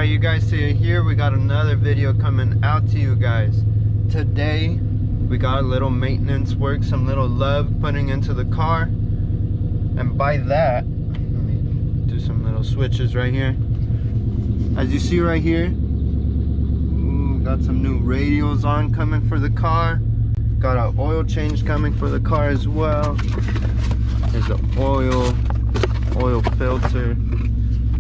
You guys see it here. We got another video coming out to you guys. Today we got a little maintenance work, some little love putting into the car, and by that, let me do some little switches right here. As you see right here, got some new radials on coming for the car, got an oil change coming for the car as well. There's an oil filter.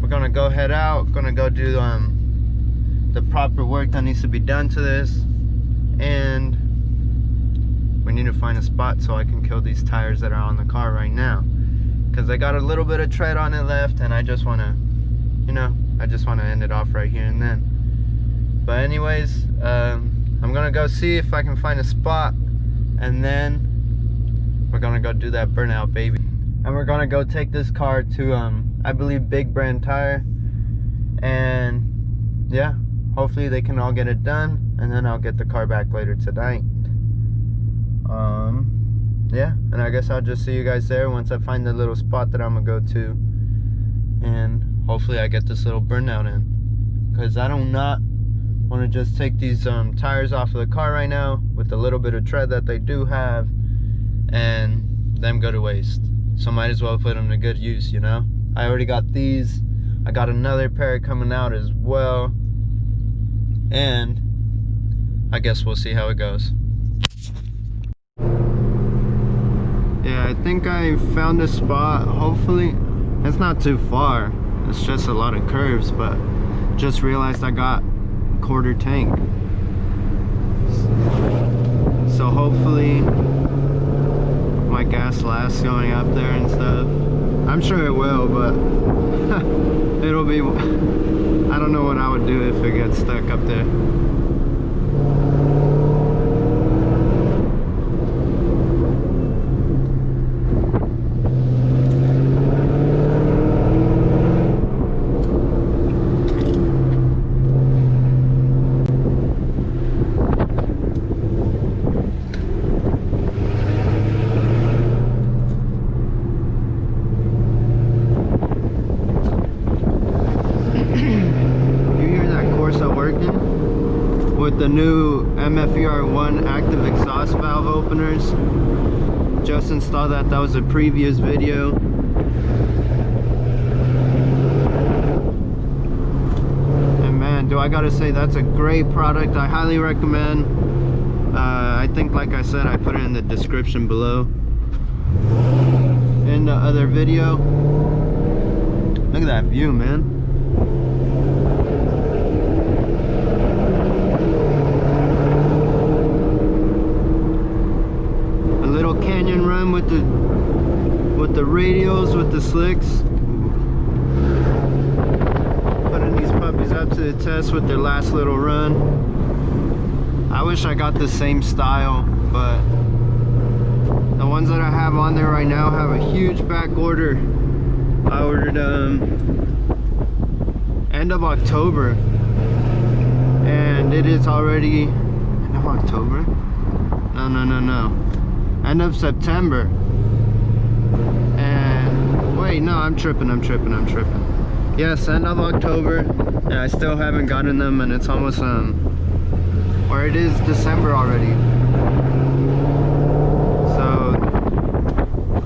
We're gonna go head out, gonna go do the proper work that needs to be done to this, and we need to find a spot so I can kill these tires that are on the car right now, because I got a little bit of tread on it left, and I just want to, you know, I just want to end it off right here and then. But anyways, I'm gonna go see if I can find a spot, and then we're gonna go do that burnout, baby. And we're gonna go take this car to I believe Big Brand Tire, and yeah, hopefully they can all get it done, and then I'll get the car back later tonight. Yeah, and I guess I'll just see you guys there once I find the little spot that I'm gonna go to, and hopefully I get this little burnout in, because I do not want to just take these tires off of the car right now with the little bit of tread that they do have and them go to waste. So might as well put them to good use, you know. I already got these. I got another pair coming out as well, and I guess we'll see how it goes. Yeah, I think I found a spot. Hopefully it's not too far, it's just a lot of curves, but just realized I got quarter tank, so hopefully my gas lasts going up there and stuff. I'm sure it will, but it'll be, I don't know what I would do if it gets stuck up there. With the new MFER1 active exhaust valve openers. Just installed that. That was a previous video. And man, do I gotta say, that's a great product. I highly recommend. I think, like I said, I put it in the description below in the other video. Look at that view, man. Canyon run with the radials, with the slicks. Putting these puppies up to the test with their last little run. I wish I got the same style, but the ones that I have on there right now have a huge back order. I ordered end of October, and it is already end of October. No. End of September. And wait, no, I'm tripping. Yes, end of October, and I still haven't gotten them, and it's almost or it is December already. So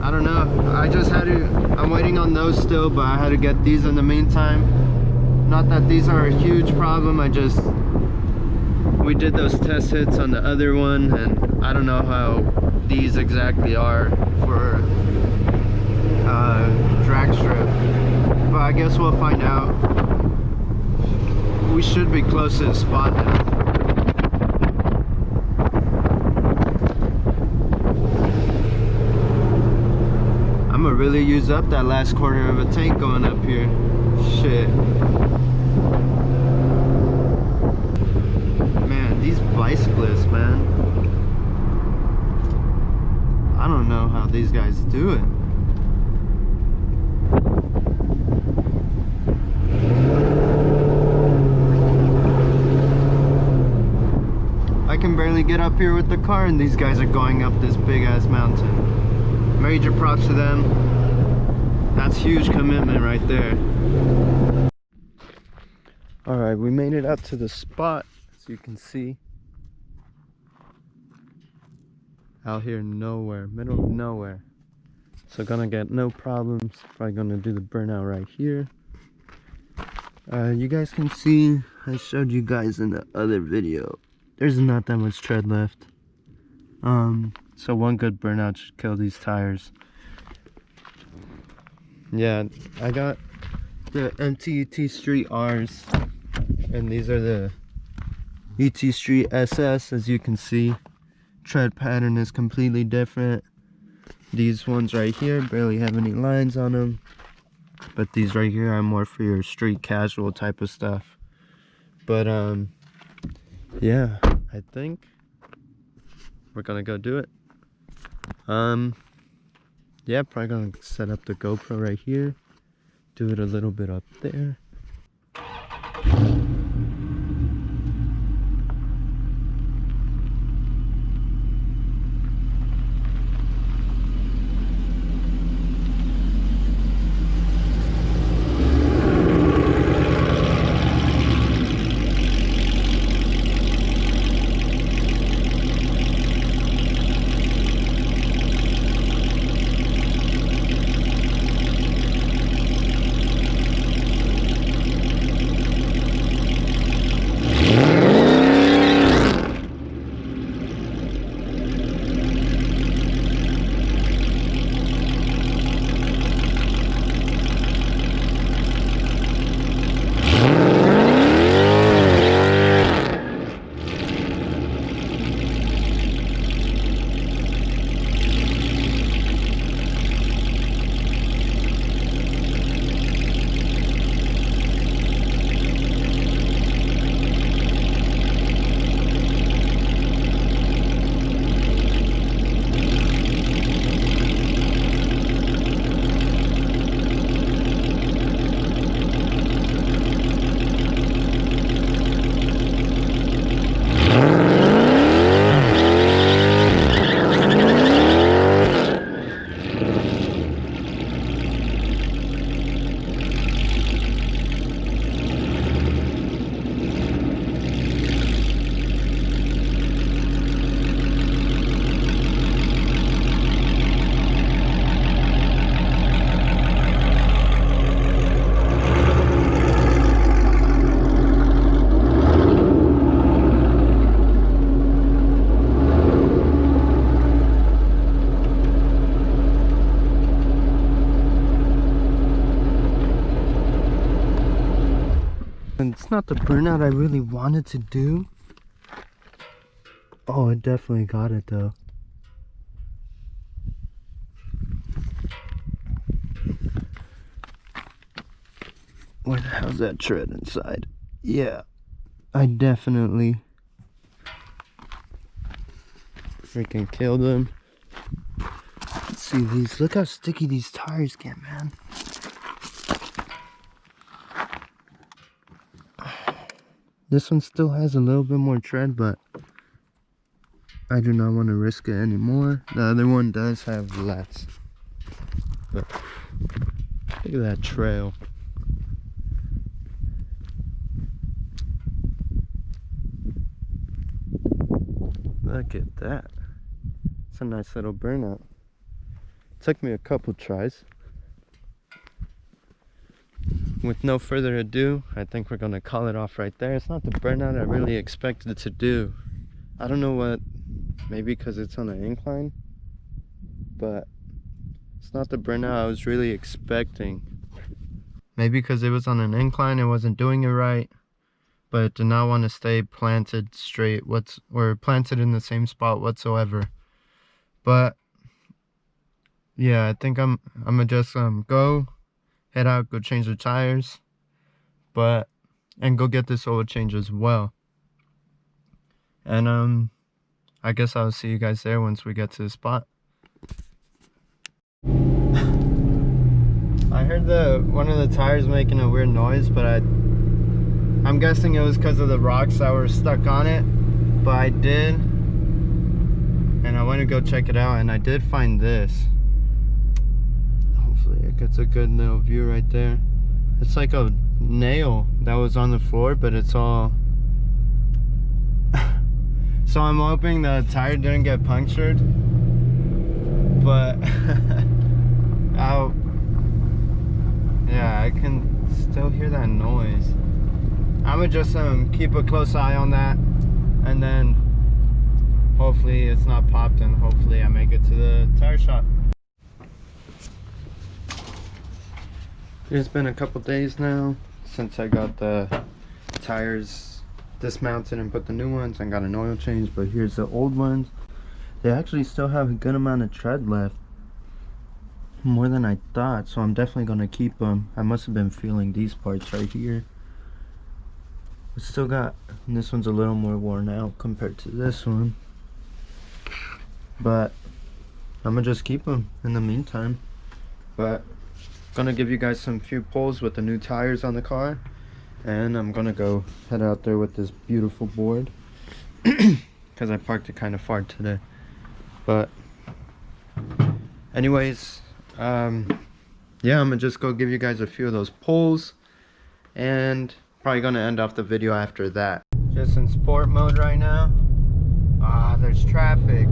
I don't know, I just had to, I'm waiting on those still, but I had to get these in the meantime. Not that these are a huge problem, we did those test hits on the other one, and I don't know how these exactly are for drag strip, but I guess we'll find out. We should be close to the spot now. really used up that last quarter of a tank going up here. Shit. Man, these bicyclists, man. I don't know how these guys do it. I can barely get up here with the car and these guys are going up this big ass mountain. Major props to them. That's huge commitment right there. Alright, we made it up to the spot, as you can see. Out here nowhere, middle of nowhere. So gonna get no problems. Probably gonna do the burnout right here. You guys can see, I showed you guys in the other video, there's not that much tread left. So one good burnout should kill these tires. Yeah, I got the MT Street R's, and these are the ET Street SS. As you can see, tread pattern is completely different. These ones right here barely have any lines on them, but these right here are more for your street casual type of stuff. But yeah, I think we're gonna go do it. Yeah, probably gonna set up the GoPro right here, do it a little bit up there. And it's not the burnout I really wanted to do. Oh, it definitely got it though. Where the hell's that tread inside? Yeah, I definitely freaking killed them. Let's see these. Look how sticky these tires get, man. This one still has a little bit more tread, but I do not want to risk it anymore. The other one does have less. But look at that trail. Look at that. It's a nice little burnout. Took me a couple tries. With no further ado, I think we're gonna call it off right there. It's not the burnout I really expected to do. I don't know what, maybe because it's on an incline, but it's not the burnout I was really expecting. Maybe because it was on an incline, it wasn't doing it right, but it did not want to stay planted straight, or planted in the same spot whatsoever. But yeah, I think I'm gonna just go head out, go change the tires, and go get this oil change as well. And I guess I'll see you guys there once we get to the spot. I heard one of the tires making a weird noise, but I'm guessing it was because of the rocks that were stuck on it. But I did, and I went to go check it out, and I did find this. Hopefully it gets a good little view right there. It's like a nail that was on the floor, but it's all so I'm hoping the tire didn't get punctured, but yeah, I can still hear that noise. I'm gonna just keep a close eye on that, and then hopefully it's not popped, and hopefully I make it to the tire shop. It's been a couple days now since I got the tires dismounted and put the new ones. I got an oil change, but here's the old ones. They actually still have a good amount of tread left, more than I thought, so I'm definitely gonna keep them. I must have been feeling these parts right here. It's still got, and this one's a little more worn out compared to this one, but I'm gonna just keep them in the meantime. But gonna give you guys some few pulls with the new tires on the car, and I'm gonna go head out there with this beautiful board because I parked it kind of far today. But anyways, yeah, I'm gonna just go give you guys a few of those pulls, and probably gonna end off the video after that. Just in sport mode right now. Ah, there's traffic.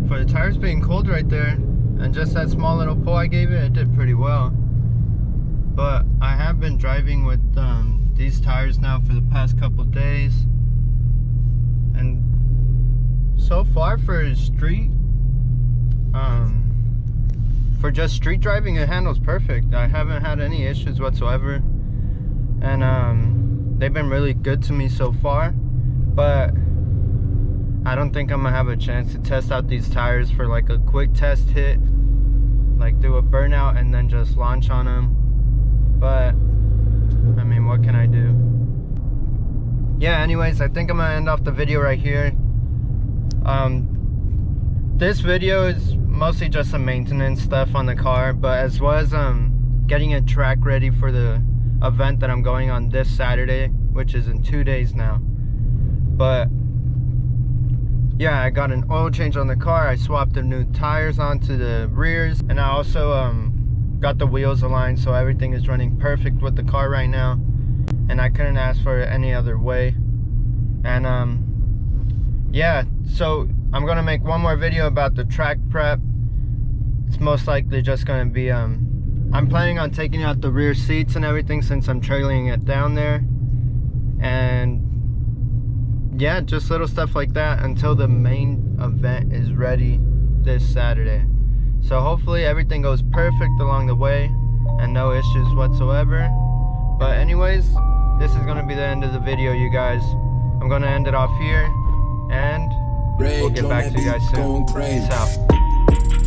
For the tires being cold right there, and just that small little pull I gave it, it did pretty well. But I have been driving with these tires now for the past couple days, and so far for street, for just street driving, it handles perfect. I haven't had any issues whatsoever, and they've been really good to me so far. But I don't think I'm gonna have a chance to test out these tires for like a quick test hit, like do a burnout and then just launch on them. But I mean, what can I do? Yeah, anyways, I think I'm gonna end off the video right here. This video is mostly just some maintenance stuff on the car, but as well as getting a track ready for the event that I'm going on this Saturday, which is in 2 days now. But yeah, I got an oil change on the car. I swapped the new tires onto the rears, and I also got the wheels aligned, so everything is running perfect with the car right now, and I couldn't ask for it any other way. And yeah, so I'm gonna make one more video about the track prep. It's most likely just gonna be I'm planning on taking out the rear seats and everything, since I'm trailing it down there, and yeah, just little stuff like that until the main event is ready this Saturday. So hopefully everything goes perfect along the way and no issues whatsoever. But anyways, this is gonna be the end of the video, you guys. I'm gonna end it off here, and we'll get back to you guys soon. Peace out.